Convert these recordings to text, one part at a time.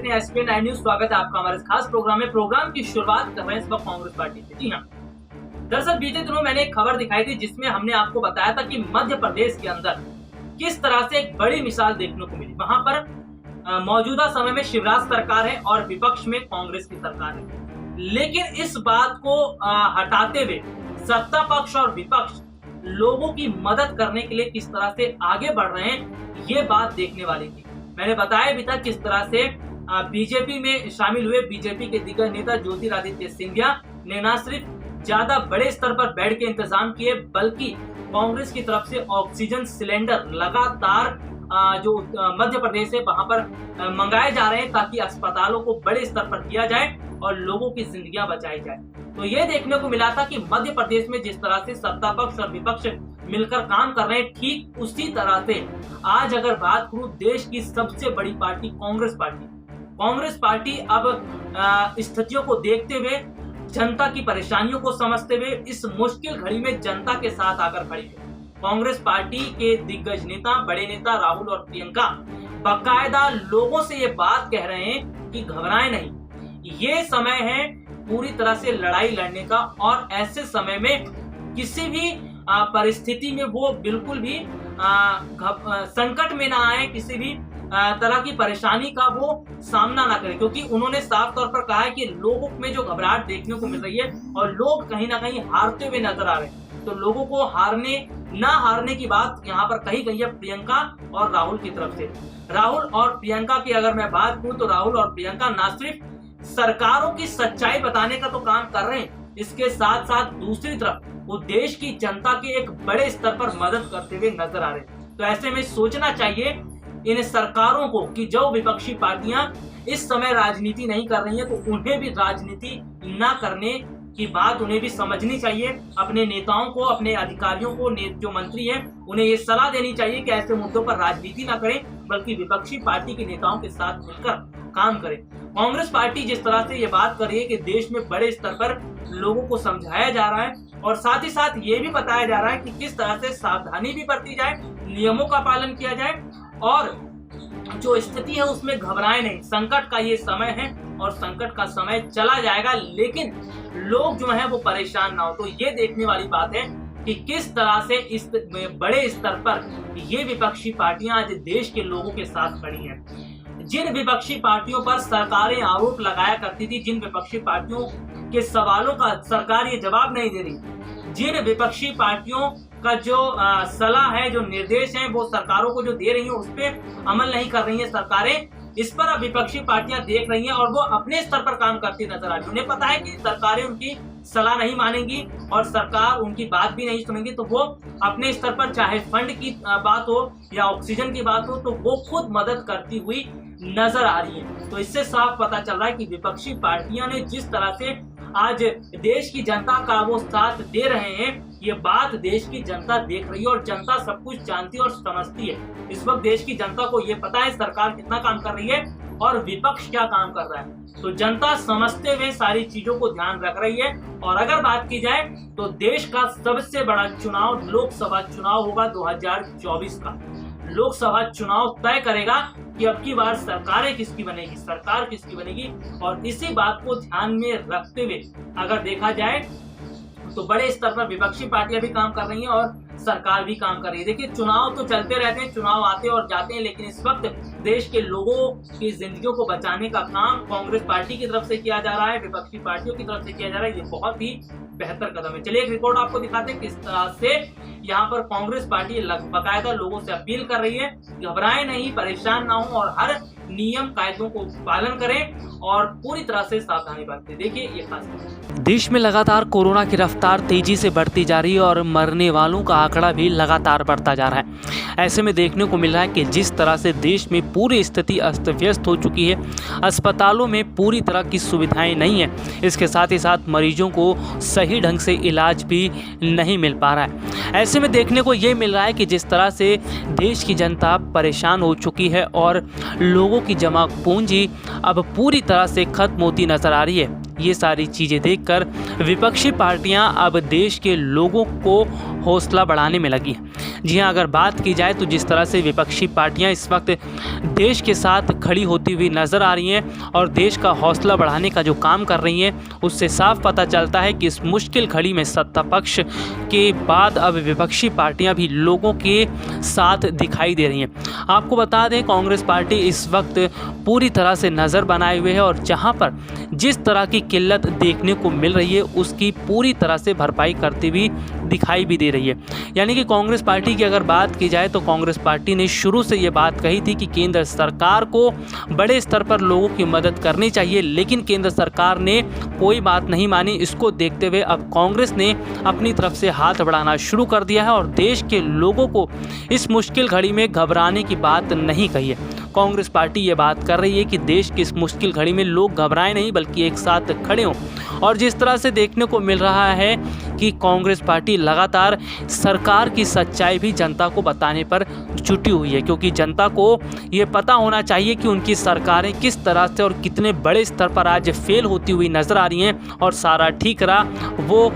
देखते हैं SP 9 news. स्वागत है आपका हमारे इस खास प्रोग्राम में। प्रोग्राम की शुरुआत कर रहे हैं इस वक्त कांग्रेस पार्टी से। जी हाँ, दरअसल बीते दिनों मैंने एक खबर दिखाई थी जिसमें हमने आपको बताया था कि मध्य प्रदेश के अंदर किस तरह से एक बड़ी मिसाल देखने को मिली। वहां पर मौजूदा समय में शिवराज सरकार है और विपक्ष में कांग्रेस की सरकार है, लेकिन इस बात को हटाते हुए सत्ता पक्ष और विपक्ष लोगों की मदद करने के लिए किस तरह से आगे बढ़ रहे हैं, ये बात देखने वाली थी। मैंने बताया भी था किस तरह से बीजेपी में शामिल हुए बीजेपी के दिग्गज नेता ज्योतिरादित्य सिंधिया ने न सिर्फ ज्यादा बड़े स्तर पर बेड के इंतजाम किए, बल्कि कांग्रेस की तरफ से ऑक्सीजन सिलेंडर लगातार जो मध्य प्रदेश है वहां पर मंगाए जा रहे हैं ताकि अस्पतालों को बड़े स्तर पर किया जाए और लोगों की जिंदगियां बचाई जाए। तो ये देखने को मिला था कि मध्य प्रदेश में जिस तरह से सत्ता पक्ष और विपक्ष मिलकर काम कर रहे हैं, ठीक उसी तरह से आज अगर बात करूं देश की सबसे बड़ी पार्टी कांग्रेस पार्टी अब स्थितियों को देखते हुए, जनता की परेशानियों को समझते हुए इस मुश्किल घड़ी में जनता के साथ आकर खड़ी है। कांग्रेस पार्टी के दिग्गज नेता, बड़े नेता राहुल और प्रियंका बाकायदा लोगों से ये बात कह रहे हैं कि घबराएं नहीं, ये समय है पूरी तरह से लड़ाई लड़ने का और ऐसे समय में किसी भी परिस्थिति में वो बिल्कुल भी संकट में ना आए, किसी भी तरह की परेशानी का वो सामना ना करें, क्योंकि उन्होंने साफ तौर पर कहा है कि लोगों में जो घबराहट देखने को मिल रही है और लोग कहीं ना कहीं हारते हुए नजर आ रहे हैं, तो लोगों को ना हारने की बात यहाँ पर कही गई है प्रियंका और राहुल की तरफ से। राहुल और प्रियंका की अगर मैं बात करूं तो राहुल और प्रियंका ना सिर्फ सरकारों की सच्चाई बताने का तो काम कर रहे हैं, इसके साथ साथ दूसरी तरफ वो देश की जनता के एक बड़े स्तर पर मदद करते हुए नजर आ रहे हैं। तो ऐसे में सोचना चाहिए इन सरकारों को कि जो विपक्षी पार्टियां इस समय राजनीति नहीं कर रही हैं, तो उन्हें भी राजनीति न करने की बात उन्हें भी समझनी चाहिए। अपने नेताओं को, अपने अधिकारियों को, जो मंत्री हैं उन्हें ये सलाह देनी चाहिए कि ऐसे मुद्दों पर राजनीति न करें, बल्कि विपक्षी पार्टी के नेताओं के साथ मिलकर काम करें। कांग्रेस पार्टी जिस तरह से ये बात कर रही है कि देश में बड़े स्तर पर लोगों को समझाया जा रहा है और साथ ही साथ ये भी बताया जा रहा है कि किस तरह से सावधानी भी बरती जाए, नियमों का पालन किया जाए और जो स्थिति है उसमें घबराए नहीं। संकट का ये समय है और संकट का समय चला जाएगा, लेकिन लोग जो है वो परेशान ना हो। तो ये देखने वाली बात है कि किस तरह से इस बड़े स्तर पर ये विपक्षी पार्टियां आज देश के लोगों के साथ खड़ी हैं। जिन विपक्षी पार्टियों पर सरकारें आरोप लगाया करती थी, जिन विपक्षी पार्टियों के सवालों का सरकार ये जवाब नहीं दे रही, जिन विपक्षी पार्टियों का जो सलाह है, जो निर्देश है वो सरकारों को जो दे रही है उस पर अमल नहीं कर रही है सरकारें, इस पर अब विपक्षी पार्टियां देख रही हैं और वो अपने स्तर पर काम करती नजर आ रही है। उन्हें पता है कि सरकारें उनकी सलाह नहीं मानेंगी और सरकार उनकी बात भी नहीं सुनेंगी, तो वो अपने स्तर पर चाहे फंड की बात हो या ऑक्सीजन की बात हो, तो वो खुद मदद करती हुई नजर आ रही है। तो इससे साफ पता चल रहा है कि विपक्षी पार्टियां ने जिस तरह से आज देश की जनता का वो साथ दे रहे हैं, ये बात देश की जनता देख रही है और जनता सब कुछ जानती है और समझती है। इस वक्त देश की जनता को ये पता है सरकार कितना काम कर रही है और विपक्ष क्या काम कर रहा है, तो जनता समझते हुए सारी चीजों को ध्यान रख रही है। और अगर बात की जाए तो देश का सबसे बड़ा चुनाव लोकसभा चुनाव होगा 2024 का। लोकसभा चुनाव तय करेगा कि अब की बार सरकार किसकी बनेगी और इसी बात को ध्यान में रखते हुए अगर देखा जाए तो बड़े स्तर पर विपक्षी पार्टियां भी काम कर रही हैं और सरकार भी काम कर रही है। देखिए, चुनाव तो चलते रहते हैं, चुनाव आते और जाते हैं, लेकिन इस वक्त देश के लोगों की जिंदगियों को बचाने का काम कांग्रेस पार्टी की तरफ से किया जा रहा है, विपक्षी पार्टियों की तरफ से किया जा रहा है। ये बहुत ही बेहतर कदम है। चलिए एक रिपोर्ट आपको दिखाते हैं किस तरह से यहाँ पर कांग्रेस पार्टी बाकायदा लोगों से अपील कर रही है, घबराएं नहीं, परेशान ना हो और हर नियम कायदों को पालन करें और पूरी तरह से सावधानी बरतें। देखिए ये खास देश में लगातार कोरोना की रफ्तार तेजी से बढ़ती जा रही है और मरने वालों का आंकड़ा भी लगातार बढ़ता जा रहा है। ऐसे में देखने को मिल रहा है कि जिस तरह से देश में पूरी स्थिति अस्त व्यस्त हो चुकी है, अस्पतालों में पूरी तरह की सुविधाएं नहीं है, इसके साथ ही साथ मरीजों को सही ढंग से इलाज भी नहीं मिल पा रहा है। ऐसे में देखने को ये मिल रहा है कि जिस तरह से देश की जनता परेशान हो चुकी है और लोगों की जमा पूंजी अब पूरी तरह से खत्म होती नजर आ रही है। ये सारी चीज़ें देखकर विपक्षी पार्टियां अब देश के लोगों को हौसला बढ़ाने में लगी हैं। जी हाँ, अगर बात की जाए तो जिस तरह से विपक्षी पार्टियां इस वक्त देश के साथ खड़ी होती हुई नज़र आ रही हैं और देश का हौसला बढ़ाने का जो काम कर रही हैं, उससे साफ पता चलता है कि इस मुश्किल घड़ी में सत्ता पक्ष के बाद अब विपक्षी पार्टियां भी लोगों के साथ दिखाई दे रही हैं। आपको बता दें, कांग्रेस पार्टी इस वक्त पूरी तरह से नज़र बनाए हुए है और जहां पर जिस तरह की किल्लत देखने को मिल रही है उसकी पूरी तरह से भरपाई करती हुई दिखाई भी दे रही है। यानी कि कांग्रेस पार्टी की अगर बात की जाए तो कांग्रेस पार्टी ने शुरू से ये बात कही थी कि केंद्र सरकार को बड़े स्तर पर लोगों की मदद करनी चाहिए, लेकिन केंद्र सरकार ने कोई बात नहीं मानी। इसको देखते हुए अब कांग्रेस ने अपनी तरफ से हाथ बढ़ाना शुरू कर दिया है और देश के लोगों को इस मुश्किल घड़ी में घबराने की बात नहीं कही है। कांग्रेस पार्टी ये बात कर रही है कि देश की इस मुश्किल घड़ी में लोग घबराएं नहीं, बल्कि एक साथ खड़े हों। और जिस तरह से देखने को मिल रहा है कि कांग्रेस पार्टी लगातार सरकार की सच्चाई भी जनता को बताने पर जुटी हुई है, क्योंकि जनता को ये पता होना चाहिए कि उनकी सरकारें किस तरह से और कितने बड़े स्तर पर आज फेल होती हुई नज़र आ रही हैं और सारा ठीक रहा वो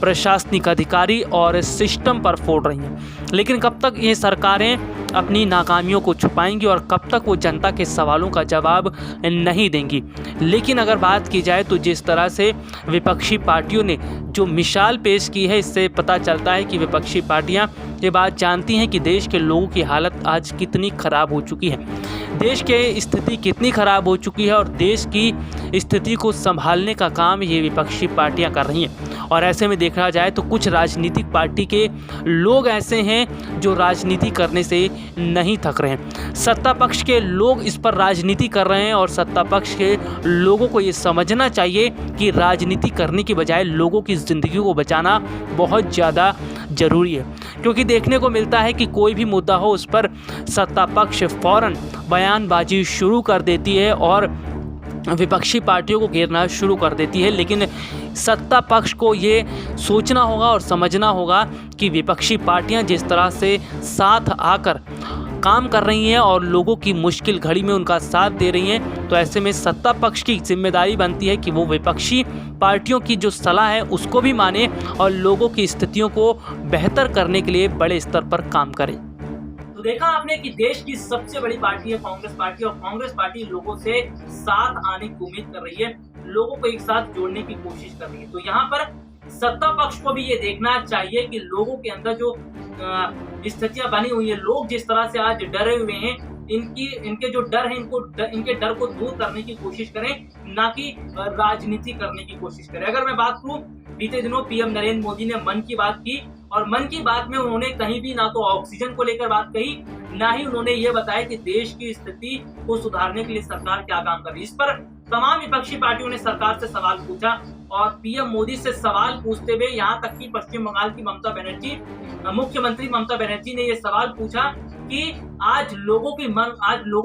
प्रशासनिक अधिकारी और सिस्टम पर फोड़ रही हैं। लेकिन कब तक ये सरकारें अपनी नाकामियों को छुपाएंगी और कब तक वो जनता के सवालों का जवाब नहीं देंगी। लेकिन अगर बात की जाए तो जिस तरह से विपक्षी पार्टियों ने जो मिसाल पेश की है, इससे पता चलता है कि विपक्षी पार्टियां ये बात जानती हैं कि देश के लोगों की हालत आज कितनी ख़राब हो चुकी है, देश की स्थिति कितनी ख़राब हो चुकी है और देश की स्थिति को संभालने का काम ये विपक्षी पार्टियां कर रही हैं। और ऐसे में देखा जाए तो कुछ राजनीतिक पार्टी के लोग ऐसे हैं जो राजनीति करने से नहीं थक रहे हैं। सत्ता पक्ष के लोग इस पर राजनीति कर रहे हैं और सत्ता पक्ष के लोगों को ये समझना चाहिए कि राजनीति करने की बजाय लोगों की ज़िंदगी को बचाना बहुत ज़्यादा ज़रूरी है। क्योंकि देखने को मिलता है कि कोई भी मुद्दा हो उस पर सत्ता पक्ष फ़ौरन बयानबाजी शुरू कर देती है और विपक्षी पार्टियों को घेरना शुरू कर देती है। लेकिन सत्ता पक्ष को ये सोचना होगा और समझना होगा कि विपक्षी पार्टियां जिस तरह से साथ आकर काम कर रही हैं और लोगों की मुश्किल घड़ी में उनका साथ दे रही हैं, तो ऐसे में सत्ता पक्ष की जिम्मेदारी बनती है कि वो विपक्षी पार्टियों की जो सलाह है उसको भी माने और लोगों की स्थितियों को बेहतर करने के लिए बड़े स्तर पर काम करे। तो देखा आपने कि देश की सबसे बड़ी पार्टी है कांग्रेस पार्टी और कांग्रेस पार्टी लोगों से साथ आने की उम्मीद कर रही है, लोगों को एक साथ जोड़ने की कोशिश कर रही है। तो यहाँ पर सत्ता पक्ष को भी ये देखना चाहिए कि लोगों के अंदर जो स्थितियां बनी हुई है, लोग जिस तरह से आज डरे हुए हैं, इनके जो डर है इनके डर को दूर करने की कोशिश करें, ना कि राजनीति करने की कोशिश करें। अगर मैं बात करूं, बीते दिनों पीएम नरेंद्र मोदी ने मन की बात की और मन की बात में उन्होंने कहीं भी ना तो ऑक्सीजन को लेकर बात कही, ना ही उन्होंने ये बताया कि देश की स्थिति को सुधारने के लिए सरकार क्या काम कर रही है। इस पर तमाम विपक्षी पार्टियों ने सरकार से सवाल पूछा और पीएम मोदी से सवाल पूछते हुए यहाँ तक कि पश्चिम बंगाल की मुख्यमंत्री ममता बनर्जी ने ये सवाल पूछा कि आज लोगों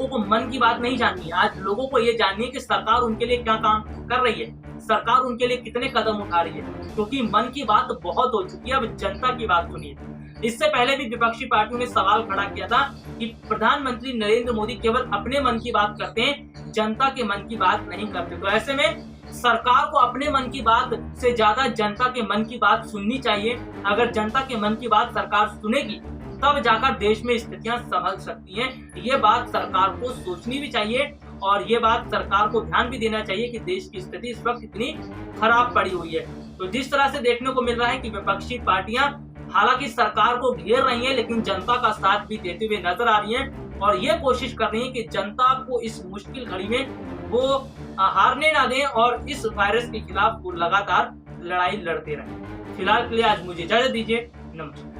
को मन की बात नहीं जाननी है, आज लोगों को ये जाननी है कि सरकार उनके लिए क्या काम कर रही है, सरकार उनके लिए कितने कदम उठा रही है, क्योंकि मन की बात बहुत हो चुकी है। अब जनता की बात सुनिए। इससे पहले भी विपक्षी पार्टियों ने सवाल खड़ा किया था कि प्रधानमंत्री नरेंद्र मोदी केवल अपने मन की बात करते हैं, जनता के मन की बात नहीं करते। तो ऐसे में सरकार को अपने मन की बात से ज्यादा जनता के मन की बात सुननी चाहिए। अगर जनता के मन की बात सरकार सुनेगी तब जाकर देश में स्थितियां संभल सकती हैं। ये बात सरकार को सोचनी भी चाहिए और ये बात सरकार को ध्यान भी देना चाहिए कि देश की स्थिति इस वक्त इतनी खराब पड़ी हुई है। तो जिस तरह से देखने को मिल रहा है कि विपक्षी पार्टियां हालांकि सरकार को घेर रही हैं, लेकिन जनता का साथ भी देते हुए नजर आ रही हैं और ये कोशिश कर रही हैं कि जनता को इस मुश्किल घड़ी में वो हारने ना दें और इस वायरस के खिलाफ वो लगातार लड़ाई लड़ते रहें। फिलहाल के लिए आज मुझे इजाजत दीजिए। नमस्कार।